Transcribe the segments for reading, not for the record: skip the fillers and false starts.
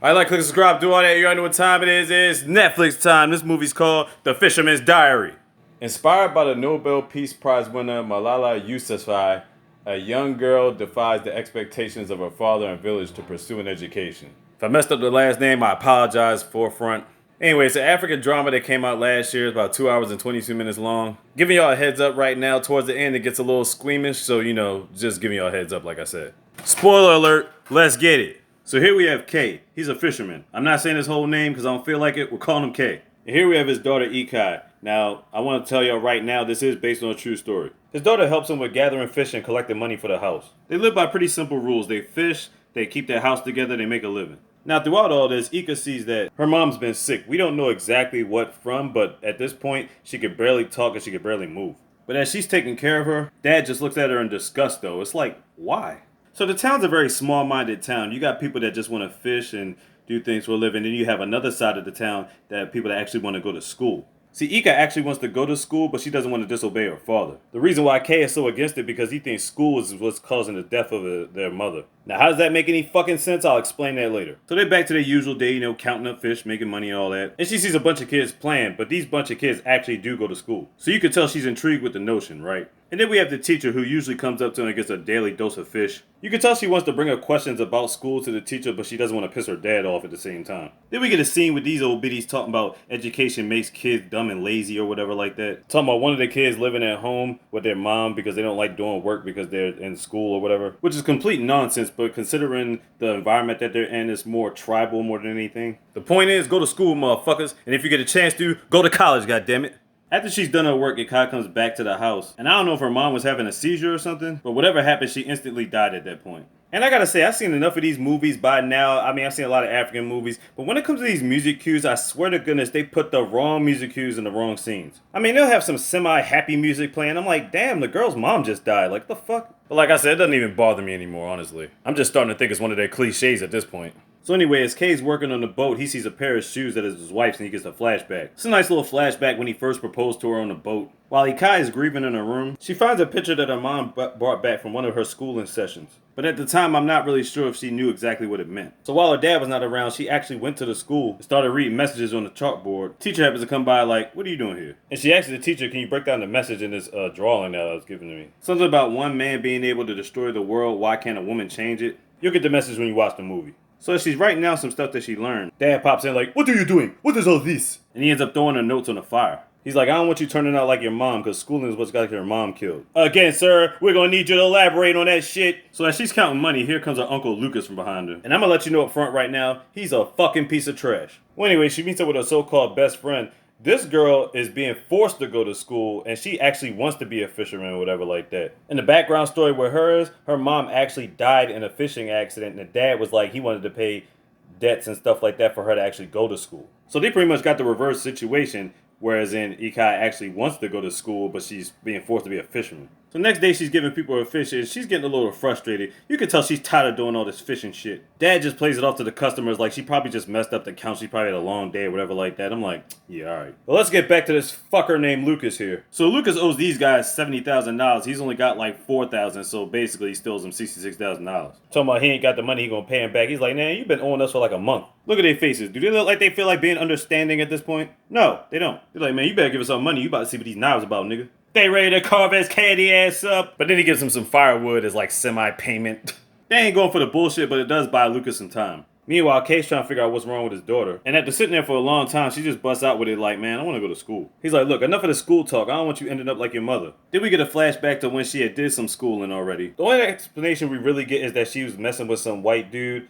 I like, click, subscribe, do all that. You already know what time it is. It's Netflix time. This movie's called The Fisherman's Diary. Inspired by the Nobel Peace Prize winner Malala Yousafzai, a young girl defies the expectations of her father and village to pursue an education. If I messed up the last name, I apologize forefront. Anyway, it's an African drama that came out last year. It's about 2 hours and 22 minutes long. Giving y'all a heads up right now. Towards the end, it gets a little squeamish. So, just giving y'all a heads up, like I said. Spoiler alert, let's get it. So here we have K. He's a fisherman. I'm not saying his whole name because I don't feel like it. We're calling him K. And here we have his daughter Ikai. Now, I want to tell y'all right now, this is based on a true story. His daughter helps him with gathering fish and collecting money for the house. They live by pretty simple rules. They fish, they keep their house together, they make a living. Now, throughout all this, Ika sees that her mom's been sick. We don't know exactly what from, but at this point, she could barely talk and she could barely move. But as she's taking care of her, Dad just looks at her in disgust, though. It's like, why? So the town's a very small-minded town. You got people that just want to fish and do things for a living. Then you have another side of the town that people that actually want to go to school. See, Ika actually wants to go to school, but she doesn't want to disobey her father. The reason why Kay is so against it because he thinks school is what's causing the death of their mother. Now, how does that make any fucking sense? I'll explain that later. So they're back to their usual day, counting up fish, making money and all that. And she sees a bunch of kids playing, but these bunch of kids actually do go to school. So you can tell she's intrigued with the notion, right? And then we have the teacher who usually comes up to her and gets a daily dose of fish. You can tell she wants to bring her questions about school to the teacher, but she doesn't want to piss her dad off at the same time. Then we get a scene with these old biddies talking about education makes kids dumb and lazy or whatever like that. Talking about one of the kids living at home with their mom because they don't like doing work because they're in school or whatever. Which is complete nonsense, but considering the environment that they're in, it's more tribal more than anything. The point is, go to school, motherfuckers. And if you get a chance to, go to college, goddammit. After she's done her work, Ikai comes back to the house. And I don't know if her mom was having a seizure or something, but whatever happened, she instantly died at that point. And I gotta say, I've seen enough of these movies by now. I mean, I've seen a lot of African movies, but when it comes to these music cues, I swear to goodness, they put the wrong music cues in the wrong scenes. I mean, they'll have some semi-happy music playing. I'm like, damn, the girl's mom just died. Like, the fuck? But like I said, it doesn't even bother me anymore, honestly. I'm just starting to think it's one of their cliches at this point. So anyway, as Kay's working on the boat, he sees a pair of shoes that is his wife's and he gets a flashback. It's a nice little flashback when he first proposed to her on the boat. While Ikai is grieving in her room, she finds a picture that her mom brought back from one of her schooling sessions. But at the time, I'm not really sure if she knew exactly what it meant. So while her dad was not around, she actually went to the school and started reading messages on the chalkboard. Teacher happens to come by like, what are you doing here? And she asks the teacher, can you break down the message in this drawing that I was giving to me? Something about one man being able to destroy the world, why can't a woman change it? You'll get the message when you watch the movie. So as she's writing down some stuff that she learned, Dad pops in like, what are you doing? What is all this? And he ends up throwing her notes on the fire. He's like, I don't want you turning out like your mom, because schooling is what's got your mom killed. Again, sir, we're going to need you to elaborate on that shit. So as she's counting money, here comes her Uncle Lucas from behind her. And I'm going to let you know up front right now, he's a fucking piece of trash. Well, anyway, she meets up with her so-called best friend. This girl is being forced to go to school, and she actually wants to be a fisherman or whatever like that. And the background story with her is, her mom actually died in a fishing accident, and the dad was like, he wanted to pay debts and stuff like that for her to actually go to school. So they pretty much got the reverse situation, whereas in Ikai actually wants to go to school, but she's being forced to be a fisherman. So next day she's giving people her fish and she's getting a little frustrated. You can tell she's tired of doing all this fishing shit. Dad just plays it off to the customers like she probably just messed up the count. She probably had a long day or whatever like that. I'm like, yeah, alright. Well, let's get back to this fucker named Lucas here. So Lucas owes these guys $70,000. He's only got like $4,000, so basically he still owes them $66,000. Talking about he ain't got the money, he gonna pay him back. He's like, man, you've been owing us for like a month. Look at their faces. Do they look like they feel like being understanding at this point? No, they don't. They're like, man, you better give us some money. You about to see what these knives about, nigga. They ready to carve his candy ass up. But then he gives him some firewood as like semi-payment. They ain't going for the bullshit, but it does buy Lucas some time. Meanwhile, Kay's trying to figure out what's wrong with his daughter. And after sitting there for a long time, she just busts out with it like, man, I want to go to school. He's like, look, enough of the school talk. I don't want you ending up like your mother. Then we get a flashback to when she had did some schooling already. The only explanation we really get is that she was messing with some white dude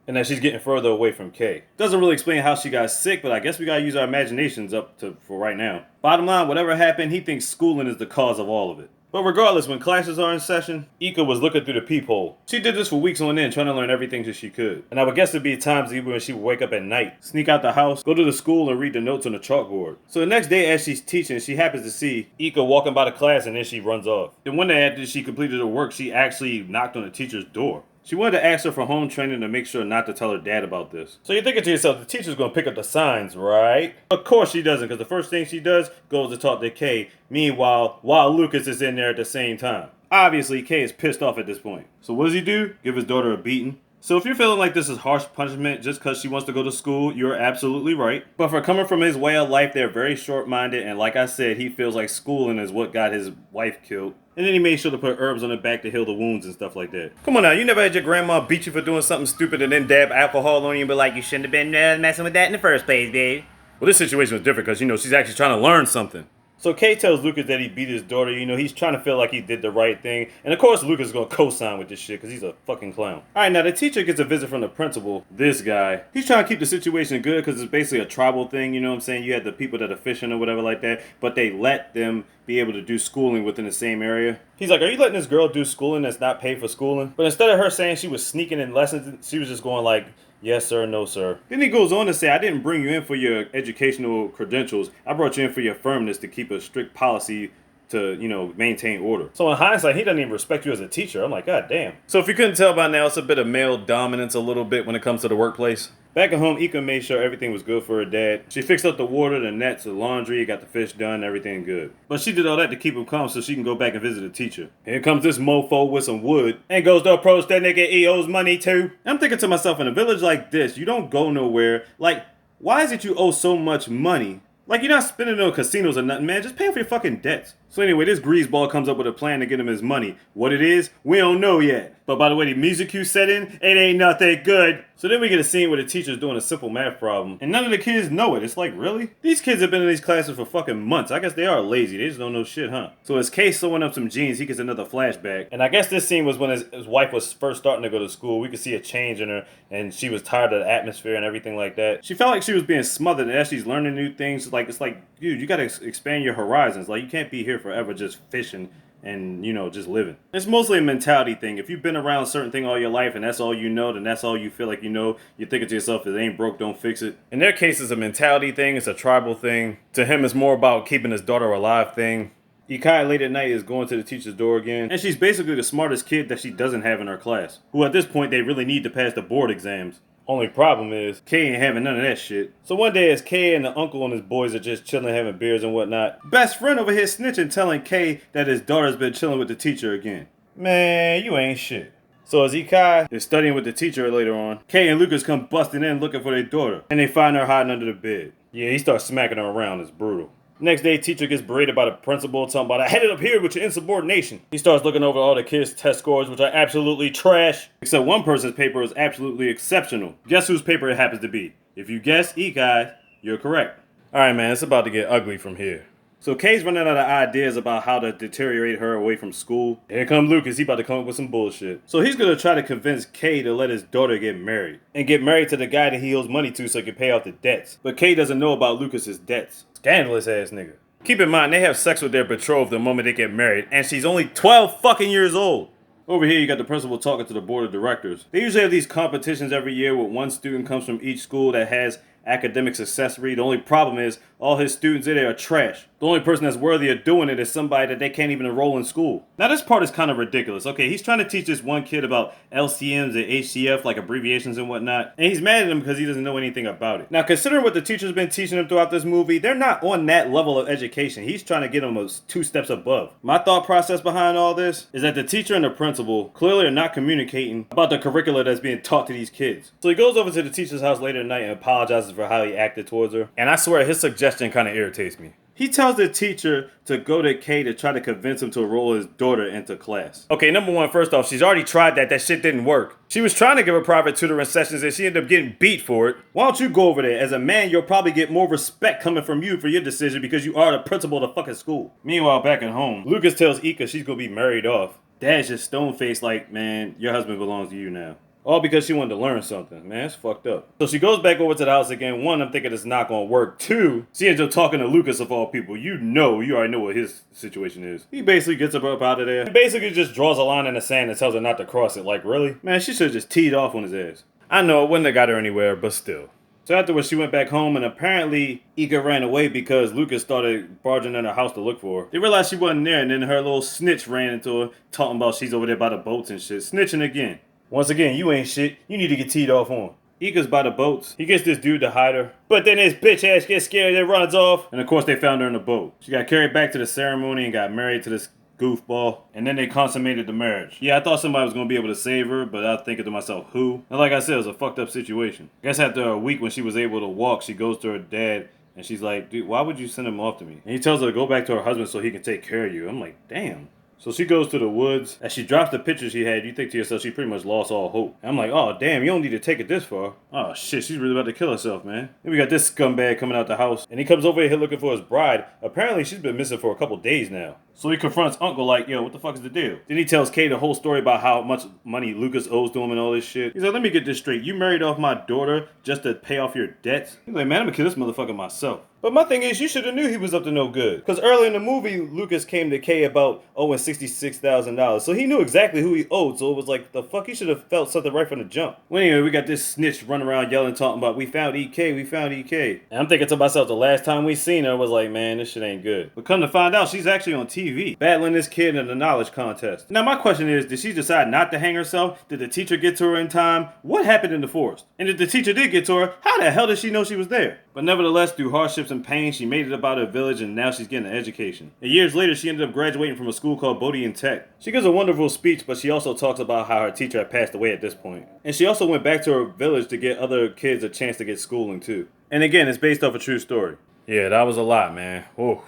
and that she's getting further away from Kay. Doesn't really explain how she got sick, but I guess we gotta use our imaginations for right now. Bottom line, whatever happened, he thinks schooling is the cause of all of it. But regardless, when classes are in session, Ika was looking through the peephole. She did this for weeks on end, trying to learn everything that she could. And I would guess there'd be times even when she would wake up at night, sneak out the house, go to the school, and read the notes on the chalkboard. So the next day as she's teaching, she happens to see Ika walking by the class and then she runs off. Then one day after she completed her work, she actually knocked on the teacher's door. She wanted to ask her for home training to make sure not to tell her dad about this. So you're thinking to yourself, the teacher's going to pick up the signs, right? Of course she doesn't, because the first thing she does goes to talk to Kay. Meanwhile, while Lucas is in there at the same time. Obviously, Kay is pissed off at this point. So what does he do? Give his daughter a beating. So if you're feeling like this is harsh punishment just because she wants to go to school, you're absolutely right. But for coming from his way of life, they're very short-minded, and like I said, he feels like schooling is what got his wife killed. And then he made sure to put herbs on her back to heal the wounds and stuff like that. Come on now, you never had your grandma beat you for doing something stupid and then dab alcohol on you and be like, you shouldn't have been messing with that in the first place, babe. Well, this situation was different because, she's actually trying to learn something. So Kay tells Lucas that he beat his daughter. He's trying to feel like he did the right thing. And of course, Lucas is going to co-sign with this shit because he's a fucking clown. Alright, now the teacher gets a visit from the principal. This guy. He's trying to keep the situation good because it's basically a tribal thing, you know what I'm saying? You had the people that are fishing or whatever like that, but they let them be able to do schooling within the same area. He's like, are you letting this girl do schooling that's not paid for schooling? But instead of her saying she was sneaking in lessons, she was just going like, yes, sir, no, sir. Then he goes on to say, I didn't bring you in for your educational credentials. I brought you in for your firmness to keep a strict policy to, maintain order. So in hindsight, he doesn't even respect you as a teacher. I'm like, God damn. So if you couldn't tell by now, it's a bit of male dominance a little bit when it comes to the workplace. Back at home, Ika made sure everything was good for her dad. She fixed up the water, the nets, the laundry, got the fish done, everything good. But she did all that to keep him calm so she can go back and visit the teacher. Here comes this mofo with some wood and goes to approach that nigga he owes money to. I'm thinking to myself, in a village like this, you don't go nowhere. Like, why is it you owe so much money? Like, you're not spending it on casinos or nothing, man. Just pay for your fucking debts. So anyway, this greaseball comes up with a plan to get him his money. What it is, we don't know yet. But by the way, the music cue set in, it ain't nothing good. So then we get a scene where the teacher's doing a simple math problem, and none of the kids know it. It's like, really? These kids have been in these classes for fucking months. I guess they are lazy. They just don't know shit, huh? So as Kay sewing up some jeans, he gets another flashback. And I guess this scene was when his wife was first starting to go to school. We could see a change in her, and she was tired of the atmosphere and everything like that. She felt like she was being smothered, and as she's learning new things, it's like, dude, you gotta expand your horizons. Like, you can't be here forever just fishing and, just living. It's mostly a mentality thing. If you've been around a certain thing all your life and that's all you know, then that's all you feel like you know, you're thinking to yourself, if it ain't broke, don't fix it. In their case, it's a mentality thing. It's a tribal thing. To him, it's more about keeping his daughter alive thing. Ikai late at night is going to the teacher's door again, and she's basically the smartest kid that she doesn't have in her class, who at this point they really need to pass the board exams. Only problem is, Kay ain't having none of that shit. So one day as Kay and the uncle and his boys are just chilling having beers and whatnot, best friend over here snitching telling Kay that his daughter's been chilling with the teacher again. Man, you ain't shit. So as Ikai is studying with the teacher later on, Kay and Lucas come busting in looking for their daughter, and they find her hiding under the bed. Yeah, he starts smacking her around. It's brutal. Next day, teacher gets berated by the principal, talking about, I had it up here with your insubordination. He starts looking over all the kids' test scores, which are absolutely trash. Except one person's paper is absolutely exceptional. Guess whose paper it happens to be? If you guess Ikai, you're correct. Alright man, it's about to get ugly from here. So Kay's running out of ideas about how to deteriorate her away from school. Here comes Lucas, he about to come up with some bullshit. So he's gonna try to convince Kay to let his daughter get married. And get married to the guy that he owes money to so he can pay off the debts. But Kay doesn't know about Lucas's debts. Scandalous ass nigga. Keep in mind, they have sex with their betrothed the moment they get married, and she's only 12 fucking years old. Over here, you got the principal talking to the board of directors. They usually have these competitions every year where one student comes from each school that has academic success rate. The only problem is all his students in there are trash. The only person that's worthy of doing it is somebody that they can't even enroll in school. Now this part is kind of ridiculous. Okay, he's trying to teach this one kid about LCMs and HCF, like abbreviations and whatnot, and he's mad at him because he doesn't know anything about it. Now considering what the teacher's been teaching him throughout this movie, they're not on that level of education. He's trying to get them 2 steps above. My thought process behind all this is that the teacher and the principal clearly are not communicating about the curricula that's being taught to these kids. So he goes over to the teacher's house later at night and apologizes for how he acted towards her. And I swear his suggestion kind of irritates me. He tells the teacher to go to Kay to try to convince him to enroll his daughter into class. Okay, number one, first off, she's already tried that. That shit didn't work. She was trying to give her private tutoring sessions and she ended up getting beat for it. Why don't you go over there? As a man, you'll probably get more respect coming from you for your decision because you are the principal of the fucking school. Meanwhile, back at home, Lucas tells Ika she's gonna be married off. Dad's just stone-faced like, man, your husband belongs to you now. All because she wanted to learn something. Man, it's fucked up. So she goes back over to the house again. 1, I'm thinking it's not gonna work. 2, she ends up talking to Lucas of all people. You already know what his situation is. He basically gets her up out of there. He basically just draws a line in the sand and tells her not to cross it. Like, really? Man, she should have just teed off on his ass. I know it wouldn't have got her anywhere, but still. So afterwards, she went back home, and apparently Ika ran away because Lucas started barging in her house to look for her. They realized she wasn't there, and then her little snitch ran into her, talking about she's over there by the boats and shit. Snitching again. Once again, you ain't shit. You need to get teed off on. Ika's by the boats. He gets this dude to hide her. But then his bitch ass gets scared and runs off. And of course, they found her in the boat. She got carried back to the ceremony and got married to this goofball. And then they consummated the marriage. Yeah, I thought somebody was gonna be able to save her, but I was thinking to myself, who? And like I said, it was a fucked up situation. I guess after a week when she was able to walk, she goes to her dad and she's like, dude, why would you send him off to me? And he tells her to go back to her husband so he can take care of you. I'm like, damn. So she goes to the woods. As she drops the picture she had, you think to yourself, she pretty much lost all hope. And I'm like, oh, damn, you don't need to take it this far. Oh, shit, she's really about to kill herself, man. Then we got this scumbag coming out the house. And he comes over here looking for his bride. Apparently, she's been missing for a couple days now. So he confronts Uncle like, yo, what the fuck is the deal? Then he tells Kay the whole story about how much money Lucas owes to him and all this shit. He's like, let me get this straight. You married off my daughter just to pay off your debts? He's like, man, I'm gonna kill this motherfucker myself. But my thing is, you should have knew he was up to no good. Because early in the movie, Lucas came to Kay about owing $66,000. So he knew exactly who he owed. So it was like, the fuck, he should have felt something right from the jump. Well, anyway, we got this snitch running around yelling, talking about, we found EK, we found EK. And I'm thinking to myself, the last time we seen her was like, man, this shit ain't good. But come to find out, she's actually on TV, battling this kid in a knowledge contest. Now, my question is, did she decide not to hang herself? Did the teacher get to her in time? What happened in the forest? And if the teacher did get to her, how the hell did she know she was there? But nevertheless, through hardships and pain, she made it up out of her village and now she's getting an education. And years later, she ended up graduating from a school called Bodie Tech. She gives a wonderful speech, but she also talks about how her teacher had passed away at this point. And she also went back to her village to get other kids a chance to get schooling too. And again, it's based off a true story. Yeah, that was a lot, man. Whoa.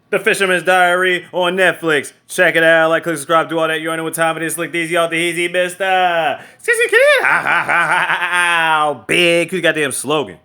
The Fisherman's Diary on Netflix. Check it out. Like, click, subscribe, do all that. You already know what time it is. Slick these, y'all. The easy mister. Big. Who's goddamn slogan?